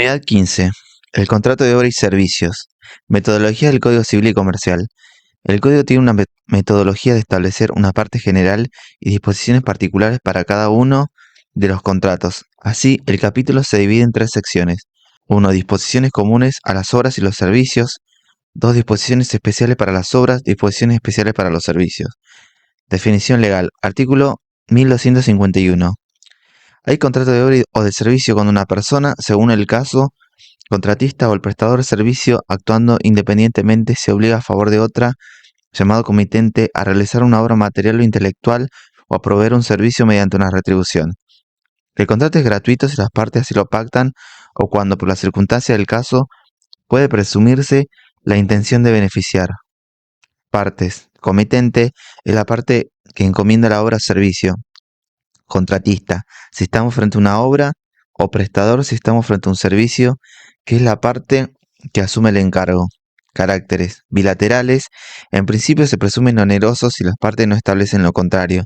Unidad 15. El contrato de obra y servicios. Metodología del Código Civil y Comercial. El Código tiene una metodología de establecer una parte general y disposiciones particulares para cada uno de los contratos. Así, el capítulo se divide en 3 secciones. 1. Disposiciones comunes a las obras y los servicios. 2. Disposiciones especiales para las obras, disposiciones especiales para los servicios. Definición legal. Artículo 1251. Hay contrato de obra o de servicio cuando una persona, según el caso, contratista o el prestador de servicio, actuando independientemente, se obliga a favor de otra, llamado comitente, a realizar una obra material o intelectual o a proveer un servicio mediante una retribución. El contrato es gratuito si las partes así lo pactan o cuando, por la circunstancia del caso, puede presumirse la intención de beneficiar. Partes. Comitente es la parte que encomienda la obra o servicio. Contratista, si estamos frente a una obra, o prestador, si estamos frente a un servicio, que es la parte que asume el encargo. Caracteres bilaterales, en principio se presumen onerosos si las partes no establecen lo contrario.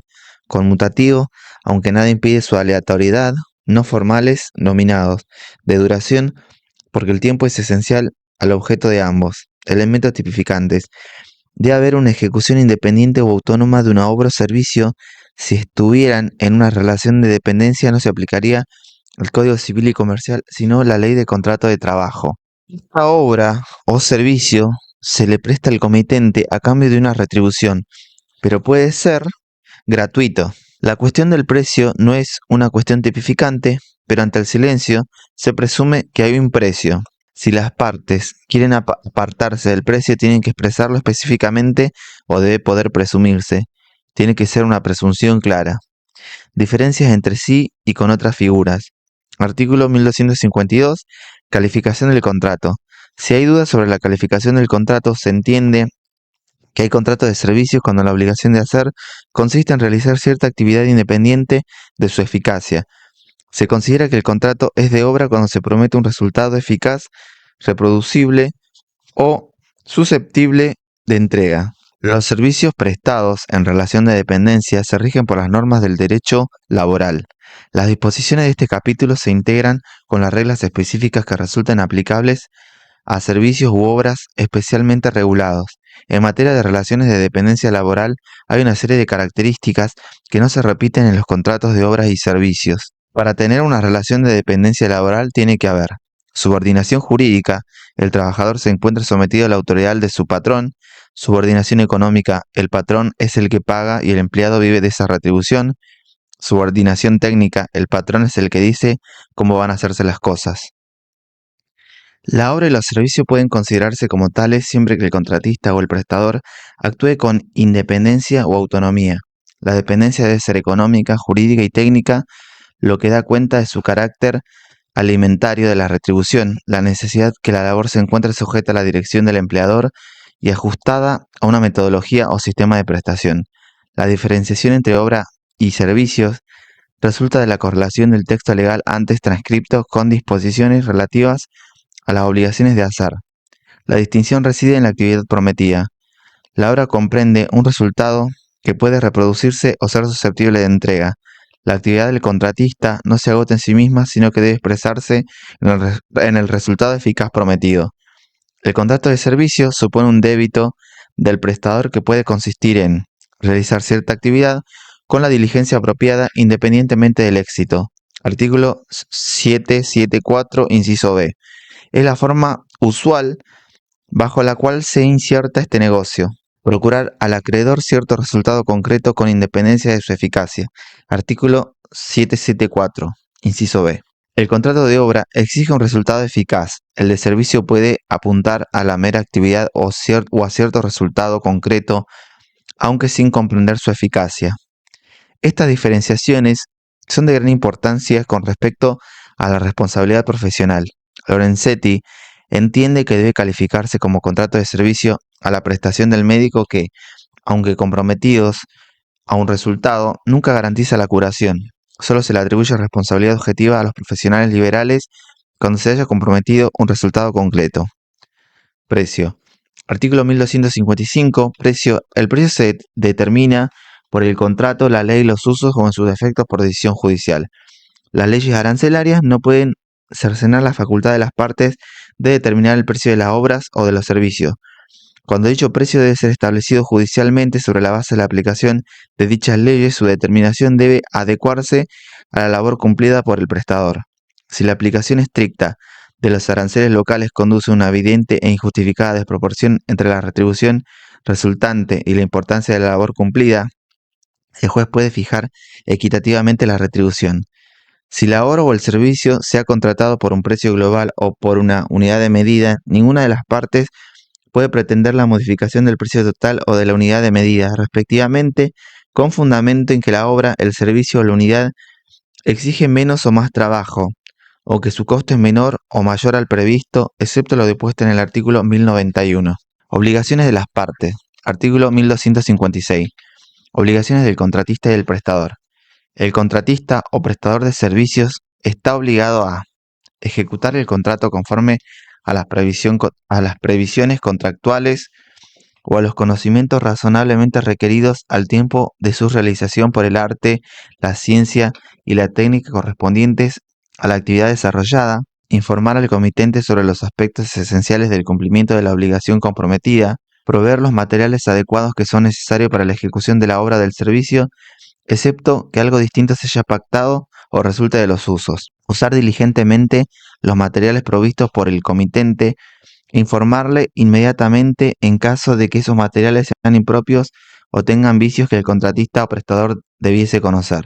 Conmutativo, aunque nada impide su aleatoriedad. No formales, nominados. De duración, porque el tiempo es esencial al objeto de ambos. Elementos tipificantes. Debe haber una ejecución independiente o autónoma de una obra o servicio. Si estuvieran en una relación de dependencia, no se aplicaría el Código Civil y Comercial, sino la Ley de Contrato de Trabajo. Esta obra o servicio se le presta al comitente a cambio de una retribución, pero puede ser gratuito. La cuestión del precio no es una cuestión tipificante, pero ante el silencio se presume que hay un precio. Si las partes quieren apartarse del precio, tienen que expresarlo específicamente o debe poder presumirse. Tiene que ser una presunción clara. Diferencias entre sí y con otras figuras. Artículo 1252. Calificación del contrato. Si hay dudas sobre la calificación del contrato, se entiende que hay contrato de servicios cuando la obligación de hacer consiste en realizar cierta actividad independiente de su eficacia. Se considera que el contrato es de obra cuando se promete un resultado eficaz, reproducible o susceptible de entrega. Los servicios prestados en relación de dependencia se rigen por las normas del derecho laboral. Las disposiciones de este capítulo se integran con las reglas específicas que resulten aplicables a servicios u obras especialmente regulados. En materia de relaciones de dependencia laboral hay una serie de características que no se repiten en los contratos de obras y servicios. Para tener una relación de dependencia laboral tiene que haber subordinación jurídica, el trabajador se encuentra sometido a la autoridad de su patrón. Subordinación económica, el patrón es el que paga y el empleado vive de esa retribución. Subordinación técnica, el patrón es el que dice cómo van a hacerse las cosas. La obra y los servicios pueden considerarse como tales siempre que el contratista o el prestador actúe con independencia o autonomía. La dependencia debe ser económica, jurídica y técnica, lo que da cuenta de su carácter alimentario de la retribución, la necesidad que la labor se encuentre sujeta a la dirección del empleador y ajustada a una metodología o sistema de prestación. La diferenciación entre obra y servicios resulta de la correlación del texto legal antes transcripto con disposiciones relativas a las obligaciones de hacer. La distinción reside en la actividad prometida. La obra comprende un resultado que puede reproducirse o ser susceptible de entrega. La actividad del contratista no se agota en sí misma, sino que debe expresarse en el resultado eficaz prometido. El contrato de servicio supone un débito del prestador que puede consistir en realizar cierta actividad con la diligencia apropiada independientemente del éxito. Artículo 774, inciso B. Es la forma usual bajo la cual se inserta este negocio. Procurar al acreedor cierto resultado concreto con independencia de su eficacia. Artículo 774, inciso B. El contrato de obra exige un resultado eficaz. El de servicio puede apuntar a la mera actividad o a cierto resultado concreto, aunque sin comprender su eficacia. Estas diferenciaciones son de gran importancia con respecto a la responsabilidad profesional. Lorenzetti entiende que debe calificarse como contrato de servicio a la prestación del médico que, aunque comprometidos a un resultado, nunca garantiza la curación. Solo se le atribuye responsabilidad objetiva a los profesionales liberales cuando se haya comprometido un resultado concreto. Precio. Artículo 1255. Precio. El precio se determina por el contrato, la ley, los usos o en sus defectos por decisión judicial. Las leyes arancelarias no pueden cercenar la facultad de las partes de determinar el precio de las obras o de los servicios, cuando dicho precio debe ser establecido judicialmente sobre la base de la aplicación de dichas leyes. Su determinación debe adecuarse a la labor cumplida por el prestador. Si la aplicación estricta de los aranceles locales conduce a una evidente e injustificada desproporción entre la retribución resultante y la importancia de la labor cumplida, el juez puede fijar equitativamente la retribución. Si la obra o el servicio se ha contratado por un precio global o por una unidad de medida, ninguna de las partes puede pretender la modificación del precio total o de la unidad de medida, respectivamente, con fundamento en que la obra, el servicio o la unidad exige menos o más trabajo, o que su costo es menor o mayor al previsto, excepto lo dispuesto en el artículo 1091. Obligaciones de las partes. Artículo 1256. Obligaciones del contratista y del prestador. El contratista o prestador de servicios está obligado a ejecutar el contrato conforme a las previsiones contractuales o a los conocimientos razonablemente requeridos al tiempo de su realización por el arte, la ciencia y la técnica correspondientes a la actividad desarrollada, informar al comitente sobre los aspectos esenciales del cumplimiento de la obligación comprometida, proveer los materiales adecuados que son necesarios para la ejecución de la obra del servicio, excepto que algo distinto se haya pactado o resulte de los usos. Usar diligentemente los materiales provistos por el comitente e informarle inmediatamente en caso de que esos materiales sean impropios o tengan vicios que el contratista o prestador debiese conocer.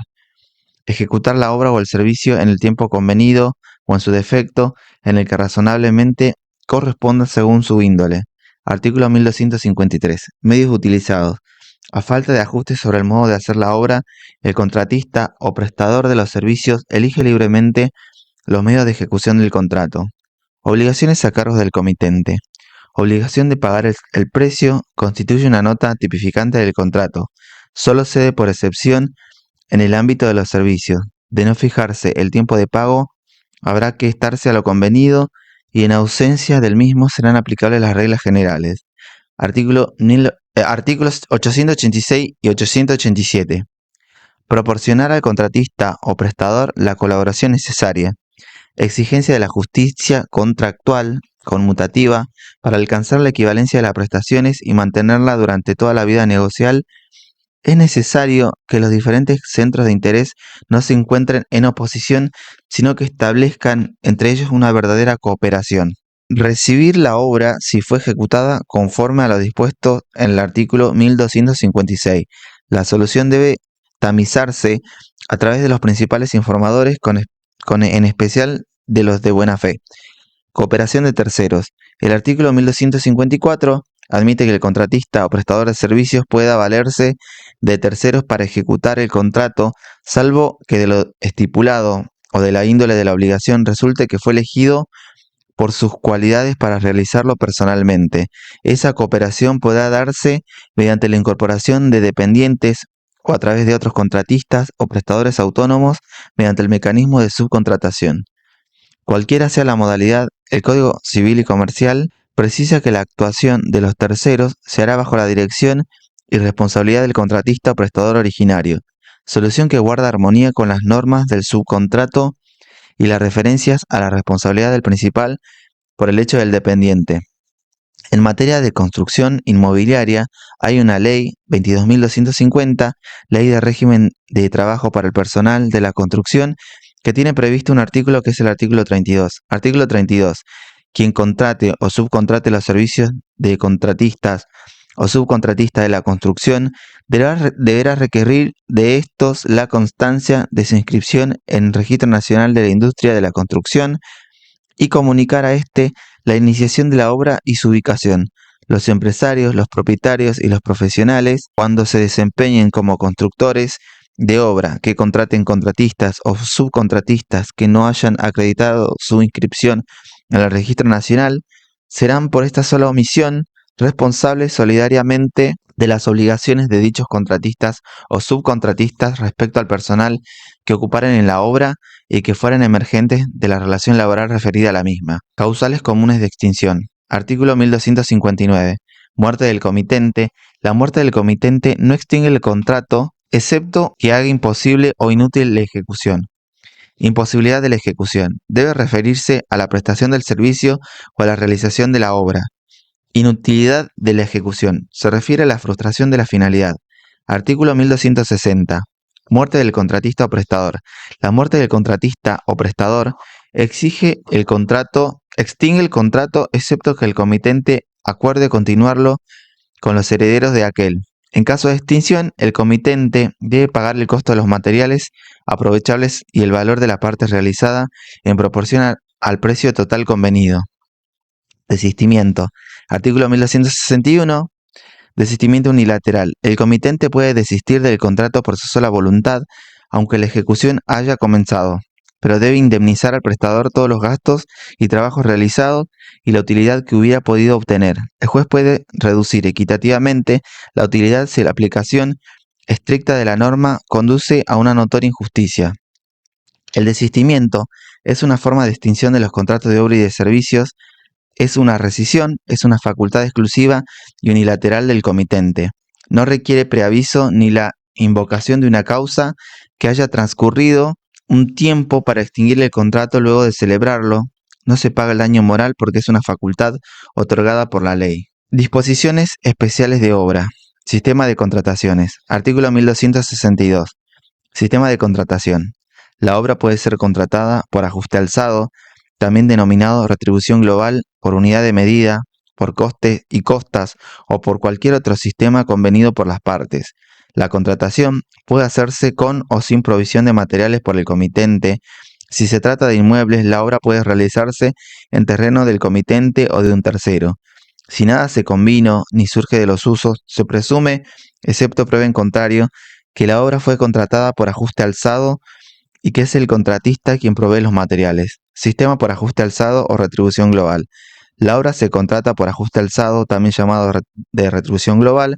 Ejecutar la obra o el servicio en el tiempo convenido o en su defecto en el que razonablemente corresponda según su índole. Artículo 1253. Medios utilizados. A falta de ajustes sobre el modo de hacer la obra, el contratista o prestador de los servicios elige libremente los medios de ejecución del contrato. Obligaciones a cargo del comitente. Obligación de pagar el precio constituye una nota tipificante del contrato. Solo cede por excepción en el ámbito de los servicios. De no fijarse el tiempo de pago, habrá que estarse a lo convenido y en ausencia del mismo serán aplicables las reglas generales. Artículos 886 y 887. Proporcionar al contratista o prestador la colaboración necesaria. Exigencia de la justicia contractual conmutativa para alcanzar la equivalencia de las prestaciones y mantenerla durante toda la vida negocial. Es necesario que los diferentes centros de interés no se encuentren en oposición, sino que establezcan entre ellos una verdadera cooperación. Recibir la obra si fue ejecutada conforme a lo dispuesto en el artículo 1256. La solución debe tamizarse a través de los principales informadores, en especial de los de buena fe. Cooperación de terceros. El artículo 1254 admite que el contratista o prestador de servicios pueda valerse de terceros para ejecutar el contrato, salvo que de lo estipulado o de la índole de la obligación resulte que fue elegido por sus cualidades para realizarlo personalmente. Esa cooperación podrá darse mediante la incorporación de dependientes o a través de otros contratistas o prestadores autónomos mediante el mecanismo de subcontratación. Cualquiera sea la modalidad, el Código Civil y Comercial precisa que la actuación de los terceros se hará bajo la dirección y responsabilidad del contratista o prestador originario, solución que guarda armonía con las normas del subcontrato y las referencias a la responsabilidad del principal por el hecho del dependiente. En materia de construcción inmobiliaria hay una ley 22.250, ley de régimen de trabajo para el personal de la construcción, que tiene previsto un artículo que es el artículo 32. Artículo 32. Quien contrate o subcontrate los servicios de contratistas o subcontratista de la construcción deberá requerir de estos la constancia de su inscripción en el Registro Nacional de la Industria de la Construcción y comunicar a éste la iniciación de la obra y su ubicación. Los empresarios, los propietarios y los profesionales, cuando se desempeñen como constructores de obra, que contraten contratistas o subcontratistas que no hayan acreditado su inscripción en el Registro Nacional, serán por esta sola omisión responsables solidariamente de las obligaciones de dichos contratistas o subcontratistas respecto al personal que ocuparen en la obra y que fueran emergentes de la relación laboral referida a la misma. Causales comunes de extinción. Artículo 1259. Muerte del comitente. La muerte del comitente no extingue el contrato, excepto que haga imposible o inútil la ejecución. Imposibilidad de la ejecución. Debe referirse a la prestación del servicio o a la realización de la obra. Inutilidad de la ejecución. Se refiere a la frustración de la finalidad. Artículo 1260. Muerte del contratista o prestador. La muerte del contratista o prestador extingue el contrato excepto que el comitente acuerde continuarlo con los herederos de aquel. En caso de extinción, el comitente debe pagar el costo de los materiales aprovechables y el valor de la parte realizada en proporción al precio total convenido. Desistimiento. Artículo 1261. Desistimiento unilateral. El comitente puede desistir del contrato por su sola voluntad, aunque la ejecución haya comenzado, pero debe indemnizar al prestador todos los gastos y trabajos realizados y la utilidad que hubiera podido obtener. El juez puede reducir equitativamente la utilidad si la aplicación estricta de la norma conduce a una notoria injusticia. El desistimiento es una forma de extinción de los contratos de obra y de servicios. Es una rescisión, es una facultad exclusiva y unilateral del comitente. No requiere preaviso ni la invocación de una causa que haya transcurrido un tiempo para extinguir el contrato luego de celebrarlo. No se paga el daño moral porque es una facultad otorgada por la ley. Disposiciones especiales de obra. Sistema de contrataciones. Artículo 1262. Sistema de contratación. La obra puede ser contratada por ajuste alzado, también denominado retribución global, por unidad de medida, por costes y costas o por cualquier otro sistema convenido por las partes. La contratación puede hacerse con o sin provisión de materiales por el comitente. Si se trata de inmuebles, la obra puede realizarse en terreno del comitente o de un tercero. Si nada se convino ni surge de los usos, se presume, excepto prueba en contrario, que la obra fue contratada por ajuste alzado y que es el contratista quien provee los materiales. Sistema por ajuste alzado o retribución global. La obra se contrata por ajuste alzado, también llamado de retribución global,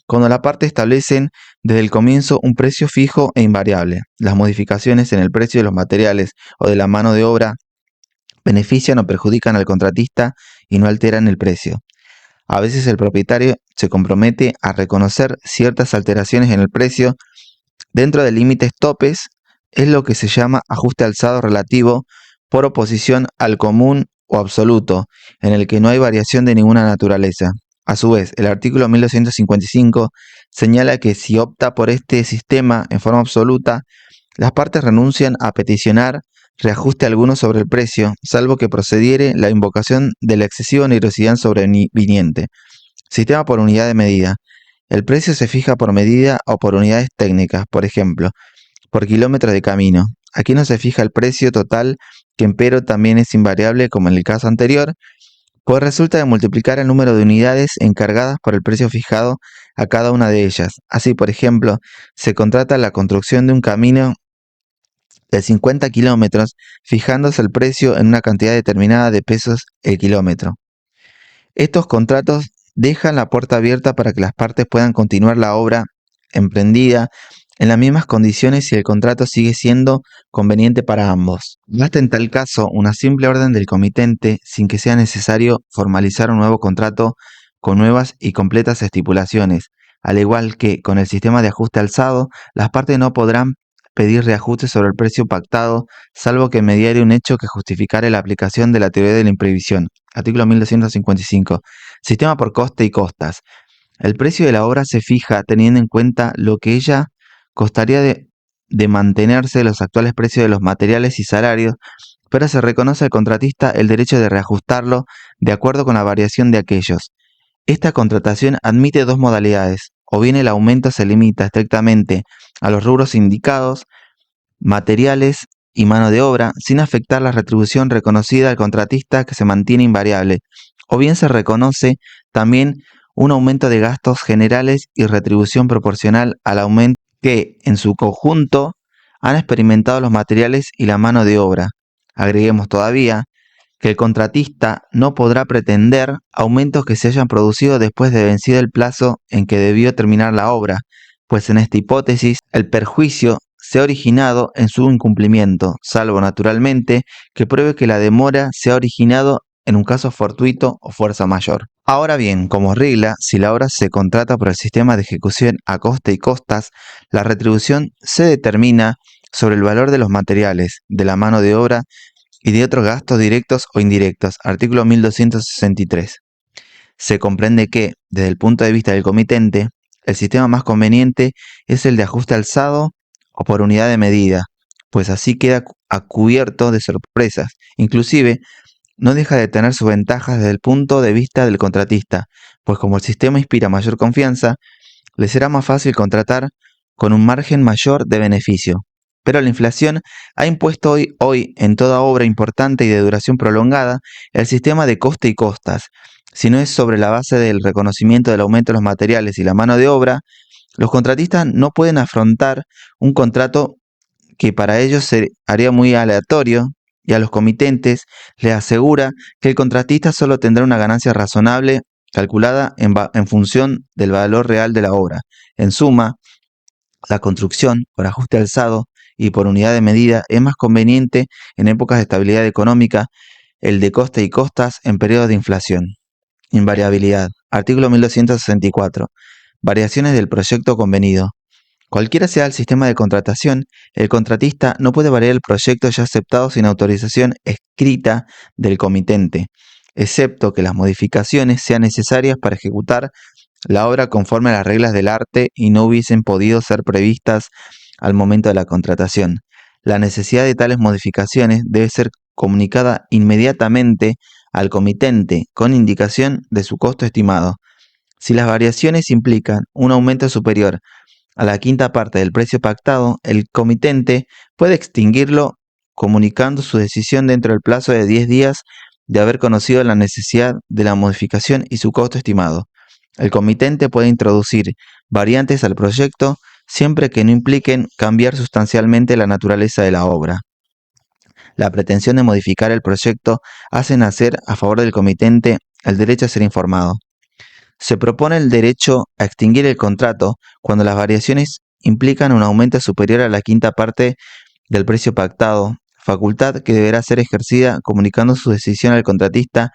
cuando la parte establecen desde el comienzo un precio fijo e invariable. Las modificaciones en el precio de los materiales o de la mano de obra benefician o perjudican al contratista y no alteran el precio. A veces el propietario se compromete a reconocer ciertas alteraciones en el precio dentro de límites topes. Es lo que se llama ajuste alzado relativo por oposición al común o absoluto, en el que no hay variación de ninguna naturaleza. A su vez, el artículo 1255 señala que si opta por este sistema en forma absoluta, las partes renuncian a peticionar reajuste alguno sobre el precio, salvo que procediere la invocación de la excesiva onerosidad sobreviniente. Sistema por unidad de medida. El precio se fija por medida o por unidades técnicas, por ejemplo, por kilómetros de camino. Aquí no se fija el precio total, que empero también es invariable como en el caso anterior, pues resulta de multiplicar el número de unidades encargadas por el precio fijado a cada una de ellas. Así, por ejemplo, se contrata la construcción de un camino de 50 kilómetros, fijándose el precio en una cantidad determinada de pesos el kilómetro. Estos contratos dejan la puerta abierta para que las partes puedan continuar la obra emprendida en las mismas condiciones si el contrato sigue siendo conveniente para ambos. Basta en tal caso una simple orden del comitente sin que sea necesario formalizar un nuevo contrato con nuevas y completas estipulaciones. Al igual que con el sistema de ajuste alzado, las partes no podrán pedir reajustes sobre el precio pactado, salvo que mediare un hecho que justificara la aplicación de la teoría de la imprevisión. Artículo 1255. Sistema por coste y costas. El precio de la obra se fija teniendo en cuenta lo que ella costaría de mantenerse los actuales precios de los materiales y salarios, pero se reconoce al contratista el derecho de reajustarlo de acuerdo con la variación de aquellos. Esta contratación admite dos modalidades: o bien el aumento se limita estrictamente a los rubros indicados, materiales y mano de obra, sin afectar la retribución reconocida al contratista que se mantiene invariable, o bien se reconoce también un aumento de gastos generales y retribución proporcional al aumento que, en su conjunto, han experimentado los materiales y la mano de obra. Agreguemos todavía que el contratista no podrá pretender aumentos que se hayan producido después de vencido el plazo en que debió terminar la obra, pues en esta hipótesis el perjuicio se ha originado en su incumplimiento, salvo naturalmente que pruebe que la demora se ha originado en un caso fortuito o fuerza mayor. Ahora bien, como regla, si la obra se contrata por el sistema de ejecución a coste y costas, la retribución se determina sobre el valor de los materiales, de la mano de obra y de otros gastos directos o indirectos. Artículo 1263. Se comprende que, desde el punto de vista del comitente, el sistema más conveniente es el de ajuste alzado o por unidad de medida, pues así queda a cubierto de sorpresas. Inclusive, no deja de tener sus ventajas desde el punto de vista del contratista, pues como el sistema inspira mayor confianza, le será más fácil contratar con un margen mayor de beneficio. Pero la inflación ha impuesto hoy en toda obra importante y de duración prolongada el sistema de coste y costas. Si no es sobre la base del reconocimiento del aumento de los materiales y la mano de obra, los contratistas no pueden afrontar un contrato que para ellos se haría muy aleatorio, y a los comitentes les asegura que el contratista solo tendrá una ganancia razonable calculada en función del valor real de la obra. En suma, la construcción por ajuste alzado y por unidad de medida es más conveniente en épocas de estabilidad económica, el de coste y costas en periodos de inflación. Invariabilidad. Artículo 1264. Variaciones del proyecto convenido. Cualquiera sea el sistema de contratación, el contratista no puede variar el proyecto ya aceptado sin autorización escrita del comitente, excepto que las modificaciones sean necesarias para ejecutar la obra conforme a las reglas del arte y no hubiesen podido ser previstas al momento de la contratación. La necesidad de tales modificaciones debe ser comunicada inmediatamente al comitente con indicación de su costo estimado. Si las variaciones implican un aumento superior a la quinta parte del precio pactado, el comitente puede extinguirlo comunicando su decisión dentro del plazo de 10 días de haber conocido la necesidad de la modificación y su costo estimado. El comitente puede introducir variantes al proyecto siempre que no impliquen cambiar sustancialmente la naturaleza de la obra. La pretensión de modificar el proyecto hace nacer a favor del comitente el derecho a ser informado. Se propone el derecho a extinguir el contrato cuando las variaciones implican un aumento superior a la quinta parte del precio pactado, facultad que deberá ser ejercida comunicando su decisión al contratista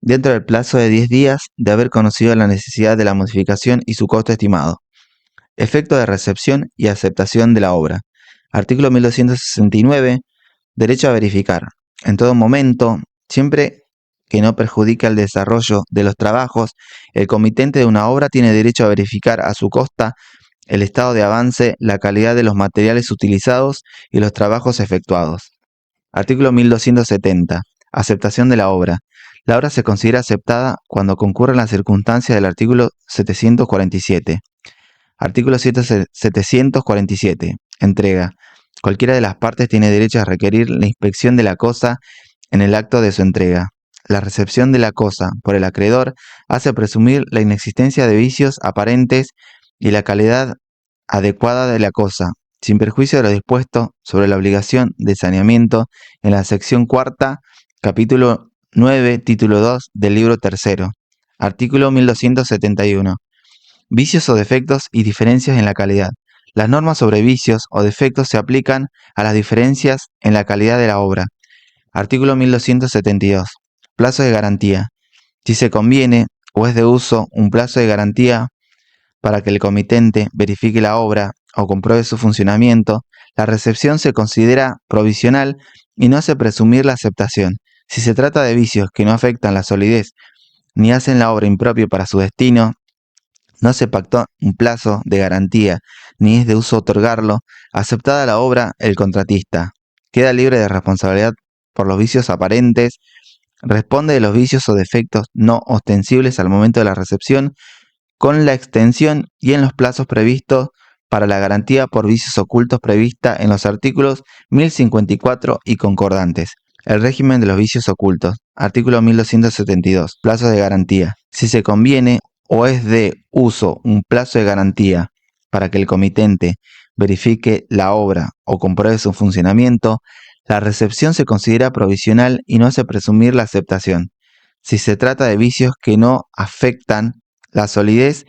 dentro del plazo de 10 días de haber conocido la necesidad de la modificación y su costo estimado. Efecto de recepción y aceptación de la obra. Artículo 1269. Derecho a verificar. En todo momento, siempre que no perjudique el desarrollo de los trabajos, el comitente de una obra tiene derecho a verificar a su costa el estado de avance, la calidad de los materiales utilizados y los trabajos efectuados. Artículo 1270. Aceptación de la obra. La obra se considera aceptada cuando concurren las circunstancias del artículo 747. Artículo 747. Entrega. Cualquiera de las partes tiene derecho a requerir la inspección de la cosa en el acto de su entrega. La recepción de la cosa por el acreedor hace presumir la inexistencia de vicios aparentes y la calidad adecuada de la cosa, sin perjuicio de lo dispuesto sobre la obligación de saneamiento en la sección cuarta, capítulo 9, título 2 del libro tercero. Artículo 1271. Vicios o defectos y diferencias en la calidad. Las normas sobre vicios o defectos se aplican a las diferencias en la calidad de la obra. Artículo 1272. Plazo de garantía. Si se conviene o es de uso un plazo de garantía para que el comitente verifique la obra o compruebe su funcionamiento, la recepción se considera provisional y no hace presumir la aceptación. Si se trata de vicios que no afectan la solidez ni hacen la obra impropia para su destino, no se pactó un plazo de garantía, ni es de uso otorgarlo, aceptada la obra, el contratista queda libre de responsabilidad por los vicios aparentes, responde de los vicios o defectos no ostensibles al momento de la recepción, con la extensión y en los plazos previstos para la garantía por vicios ocultos prevista en los artículos 1054 y concordantes. El régimen de los vicios ocultos. Artículo 1272. Plazos de garantía. Si se conviene o es de uso un plazo de garantía para que el comitente verifique la obra o compruebe su funcionamiento, la recepción se considera provisional y no hace presumir la aceptación. Si se trata de vicios que no afectan la solidez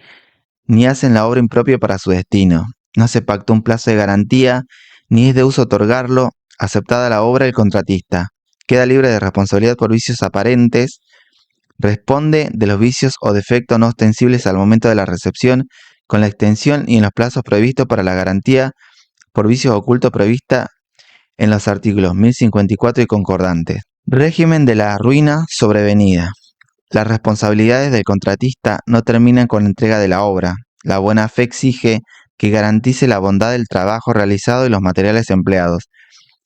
ni hacen la obra impropia para su destino, no se pactó un plazo de garantía, ni es de uso otorgarlo, aceptada la obra el contratista queda libre de responsabilidad por vicios aparentes, responde de los vicios o defectos no ostensibles al momento de la recepción, con la extensión y en los plazos previstos para la garantía por vicios ocultos prevista en los artículos 1054 y concordantes. Régimen de la ruina sobrevenida. Las responsabilidades del contratista no terminan con la entrega de la obra. La buena fe exige que garantice la bondad del trabajo realizado y los materiales empleados.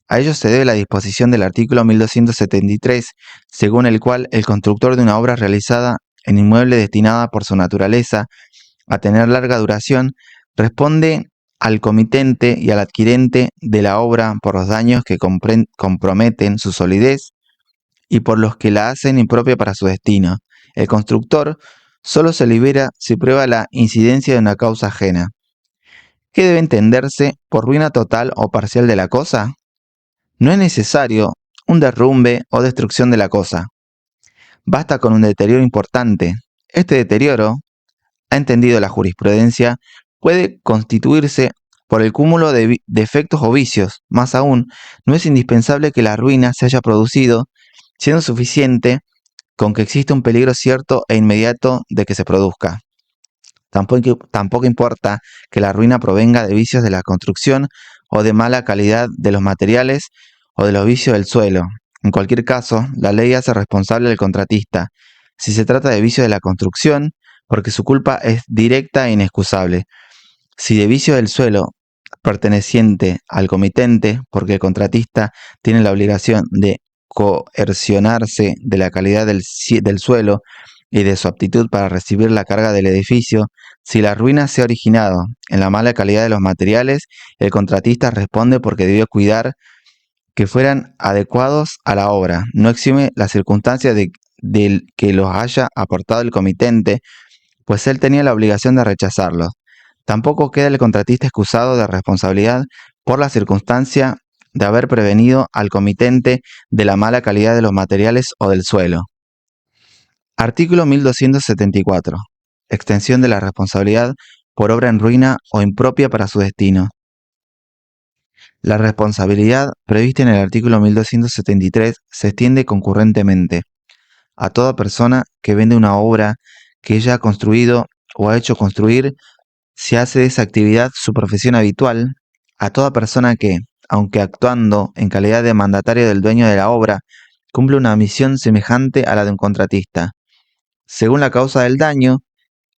A ello se debe la disposición del artículo 1273, según el cual el constructor de una obra realizada en inmueble destinada por su naturaleza a tener larga duración responde al comitente y al adquirente de la obra por los daños que comprometen su solidez y por los que la hacen impropia para su destino. El constructor solo se libera si prueba la incidencia de una causa ajena. ¿Qué debe entenderse por ruina total o parcial de la cosa? No es necesario un derrumbe o destrucción de la cosa. Basta con un deterioro importante. Este deterioro, ha entendido la jurisprudencia, puede constituirse por el cúmulo de defectos o vicios. Más aún, no es indispensable que la ruina se haya producido, siendo suficiente con que exista un peligro cierto e inmediato de que se produzca. Tampoco importa que la ruina provenga de vicios de la construcción o de mala calidad de los materiales o de los vicios del suelo. En cualquier caso, la ley hace responsable al contratista si se trata de vicios de la construcción, porque su culpa es directa e inexcusable. Si de vicio del suelo perteneciente al comitente, porque el contratista tiene la obligación de coercionarse de la calidad del suelo y de su aptitud para recibir la carga del edificio. Si la ruina se ha originado en la mala calidad de los materiales, el contratista responde porque debió cuidar que fueran adecuados a la obra. No exime las circunstancias de que los haya aportado el comitente, pues él tenía la obligación de rechazarlos. Tampoco queda el contratista excusado de responsabilidad por la circunstancia de haber prevenido al comitente de la mala calidad de los materiales o del suelo. Artículo 1274. Extensión de la responsabilidad por obra en ruina o impropia para su destino. La responsabilidad prevista en el artículo 1273 se extiende concurrentemente a toda persona que vende una obra que ella ha construido o ha hecho construir, si hace de esa actividad su profesión habitual, a toda persona que, aunque actuando en calidad de mandatario del dueño de la obra, cumple una misión semejante a la de un contratista. Según la causa del daño,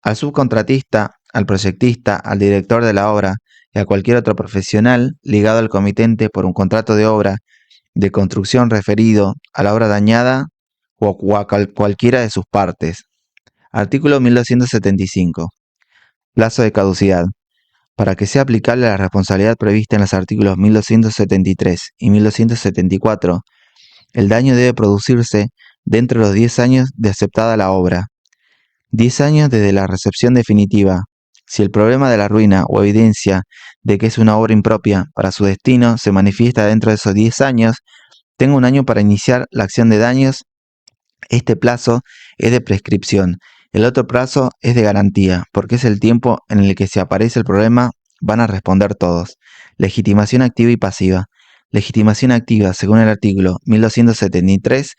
al subcontratista, al proyectista, al director de la obra y a cualquier otro profesional ligado al comitente por un contrato de obra de construcción referido a la obra dañada o a cualquiera de sus partes. Artículo 1275. Plazo de caducidad. Para que sea aplicable la responsabilidad prevista en los artículos 1273 y 1274, el daño debe producirse dentro de los 10 años de aceptada la obra. 10 años desde la recepción definitiva. Si el problema de la ruina o evidencia de que es una obra impropia para su destino se manifiesta dentro de esos 10 años, tengo un año para iniciar la acción de daños. Este plazo es de prescripción. El otro plazo es de garantía, porque es el tiempo en el que si aparece el problema van a responder todos. Legitimación activa y pasiva. Legitimación activa, según el artículo 1273,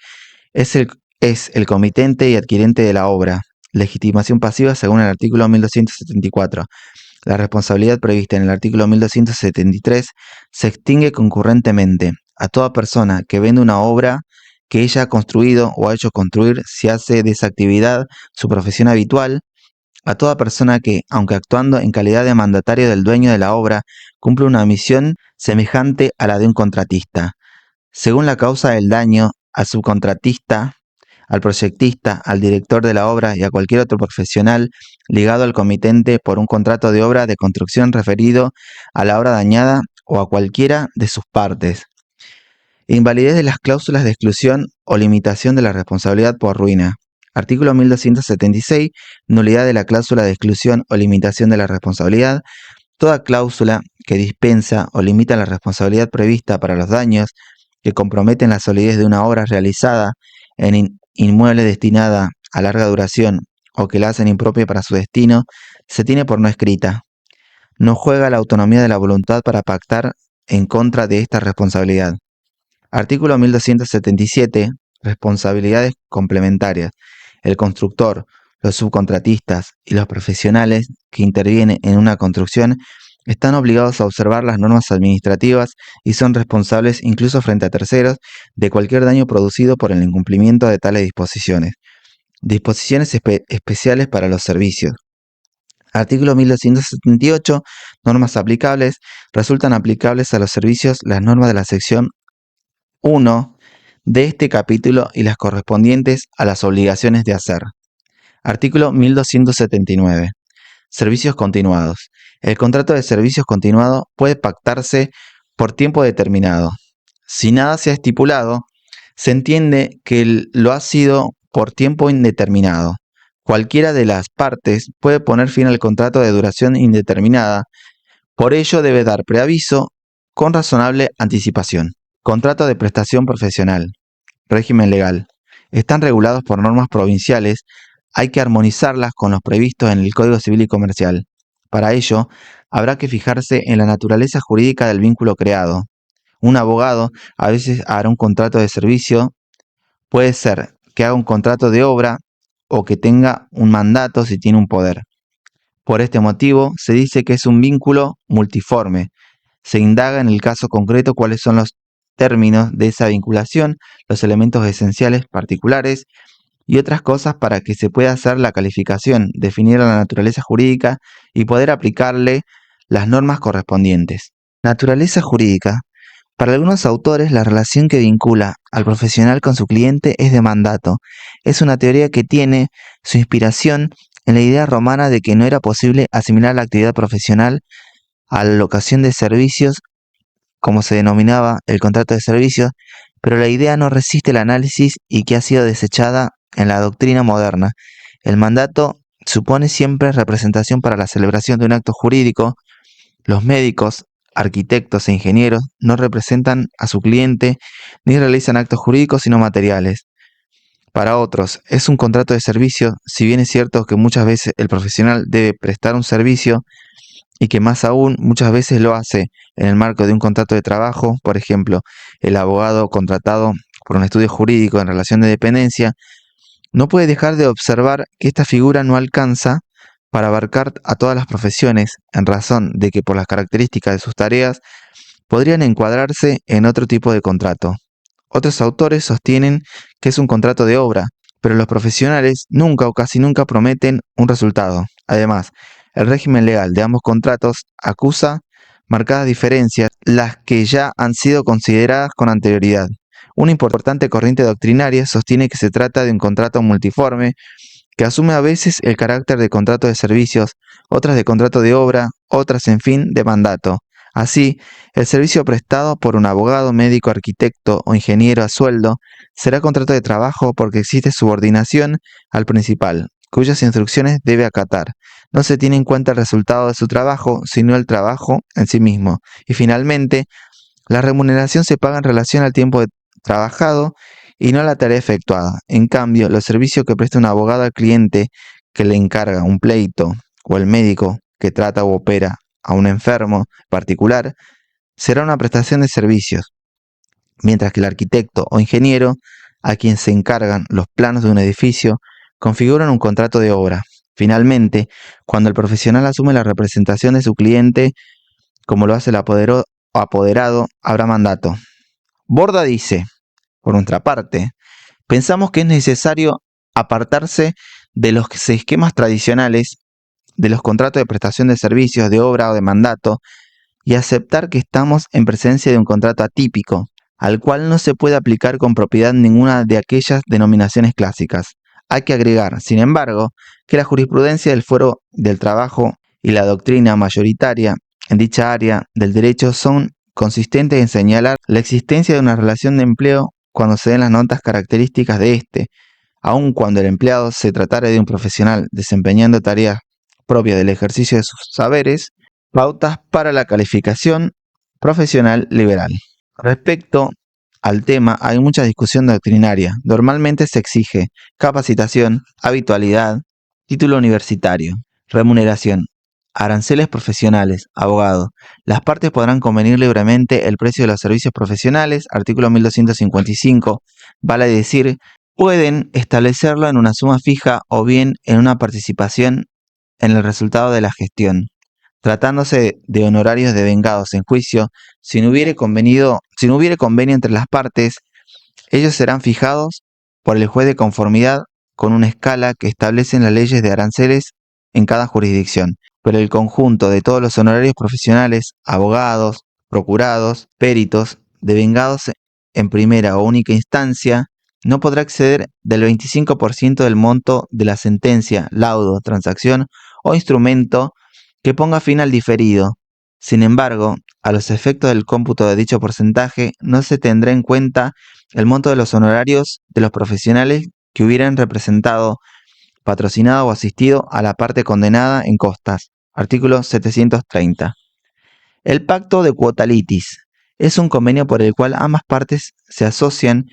es el comitente y adquirente de la obra. Legitimación pasiva, según el artículo 1274. La responsabilidad prevista en el artículo 1273 se extingue concurrentemente a toda persona que vende una obra que ella ha construido o ha hecho construir, si hace de esa actividad su profesión habitual, a toda persona que, aunque actuando en calidad de mandatario del dueño de la obra, cumple una misión semejante a la de un contratista. Según la causa del daño, al subcontratista, al proyectista, al director de la obra y a cualquier otro profesional ligado al comitente por un contrato de obra de construcción referido a la obra dañada o a cualquiera de sus partes. Invalidez de las cláusulas de exclusión o limitación de la responsabilidad por ruina. Artículo 1276. Nulidad de la cláusula de exclusión o limitación de la responsabilidad. Toda cláusula que dispensa o limita la responsabilidad prevista para los daños que comprometen la solidez de una obra realizada en inmueble destinada a larga duración o que la hacen impropia para su destino, se tiene por no escrita. No juega la autonomía de la voluntad para pactar en contra de esta responsabilidad. Artículo 1277. Responsabilidades complementarias. El constructor, los subcontratistas y los profesionales que intervienen en una construcción están obligados a observar las normas administrativas y son responsables, incluso frente a terceros, de cualquier daño producido por el incumplimiento de tales disposiciones. Disposiciones especiales para los servicios. Artículo 1278. Normas aplicables. Resultan aplicables a los servicios las normas de la sección 1 de este capítulo y las correspondientes a las obligaciones de hacer. Artículo 1279. Servicios continuados. El contrato de servicios continuado puede pactarse por tiempo determinado. Si nada se ha estipulado, se entiende que lo ha sido por tiempo indeterminado. Cualquiera de las partes puede poner fin al contrato de duración indeterminada. Por ello debe dar preaviso con razonable anticipación. Contrato de prestación profesional. Régimen legal. Están regulados por normas provinciales. Hay que armonizarlas con los previstos en el Código Civil y Comercial. Para ello, habrá que fijarse en la naturaleza jurídica del vínculo creado. Un abogado a veces hará un contrato de servicio. Puede ser que haga un contrato de obra o que tenga un mandato si tiene un poder. Por este motivo, se dice que es un vínculo multiforme. Se indaga en el caso concreto cuáles son los términos de esa vinculación, los elementos esenciales particulares y otras cosas para que se pueda hacer la calificación, definir la naturaleza jurídica y poder aplicarle las normas correspondientes. Naturaleza jurídica. Para algunos autores, la relación que vincula al profesional con su cliente es de mandato. Es una teoría que tiene su inspiración en la idea romana de que no era posible asimilar la actividad profesional a la locación de servicios, como se denominaba el contrato de servicios, pero la idea no resiste el análisis y que ha sido desechada en la doctrina moderna. El mandato supone siempre representación para la celebración de un acto jurídico. Los médicos, arquitectos e ingenieros no representan a su cliente ni realizan actos jurídicos sino materiales. Para otros, es un contrato de servicio, si bien es cierto que muchas veces el profesional debe prestar un servicio y que más aún muchas veces lo hace en el marco de un contrato de trabajo. Por ejemplo, el abogado contratado por un estudio jurídico en relación de dependencia no puede dejar de observar que esta figura no alcanza para abarcar a todas las profesiones, en razón de que por las características de sus tareas podrían encuadrarse en otro tipo de contrato. Otros autores sostienen que es un contrato de obra, pero los profesionales nunca o casi nunca prometen un resultado. Además, el régimen legal de ambos contratos acusa marcadas diferencias, las que ya han sido consideradas con anterioridad. Una importante corriente doctrinaria sostiene que se trata de un contrato multiforme, que asume a veces el carácter de contrato de servicios, otras de contrato de obra, otras, en fin, de mandato. Así, el servicio prestado por un abogado, médico, arquitecto o ingeniero a sueldo será contrato de trabajo porque existe subordinación al principal, cuyas instrucciones debe acatar. No se tiene en cuenta el resultado de su trabajo, sino el trabajo en sí mismo. Y finalmente, la remuneración se paga en relación al tiempo trabajado y no a la tarea efectuada. En cambio, los servicios que presta un abogado al cliente que le encarga un pleito o el médico que trata o opera a un enfermo particular será una prestación de servicios, mientras que el arquitecto o ingeniero a quien se encargan los planos de un edificio configuran un contrato de obra. Finalmente, cuando el profesional asume la representación de su cliente, como lo hace el apoderado, habrá mandato. Borda dice, por nuestra parte, pensamos que es necesario apartarse de los esquemas tradicionales de los contratos de prestación de servicios, de obra o de mandato y aceptar que estamos en presencia de un contrato atípico, al cual no se puede aplicar con propiedad ninguna de aquellas denominaciones clásicas. Hay que agregar, sin embargo, que la jurisprudencia del Fuero del Trabajo y la doctrina mayoritaria en dicha área del derecho son consistentes en señalar la existencia de una relación de empleo cuando se den las notas características de éste, aun cuando el empleado se tratara de un profesional desempeñando tareas propias del ejercicio de sus saberes. Pautas para la calificación profesional liberal. Respecto al tema, hay mucha discusión doctrinaria. Normalmente se exige capacitación, habitualidad, título universitario, remuneración, aranceles profesionales, abogado. Las partes podrán convenir libremente el precio de los servicios profesionales, artículo 1255, vale decir, pueden establecerlo en una suma fija o bien en una participación en el resultado de la gestión. Tratándose de honorarios devengados en juicio, si no hubiere convenio entre las partes, ellos serán fijados por el juez de conformidad con una escala que establecen las leyes de aranceles en cada jurisdicción. Pero el conjunto de todos los honorarios profesionales, abogados, procurados, peritos, devengados en primera o única instancia, no podrá exceder del 25% del monto de la sentencia, laudo, transacción o instrumento que ponga fin al diferido. Sin embargo, a los efectos del cómputo de dicho porcentaje, no se tendrá en cuenta el monto de los honorarios de los profesionales que hubieran representado, patrocinado o asistido a la parte condenada en costas. Artículo 730. El pacto de quota litis es un convenio por el cual ambas partes se asocian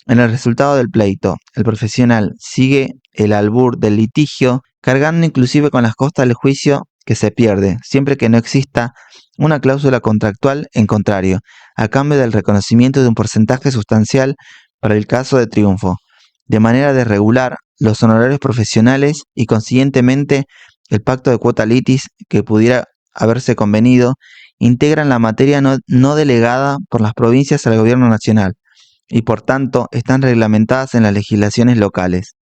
en el resultado del pleito. El profesional sigue el albur del litigio, cargando inclusive con las costas del juicio que se pierde, siempre que no exista una cláusula contractual en contrario, a cambio del reconocimiento de un porcentaje sustancial para el caso de triunfo, de manera de regular los honorarios profesionales y consiguientemente el pacto de quota litis que pudiera haberse convenido, integran la materia no delegada por las provincias al gobierno nacional y por tanto están reglamentadas en las legislaciones locales.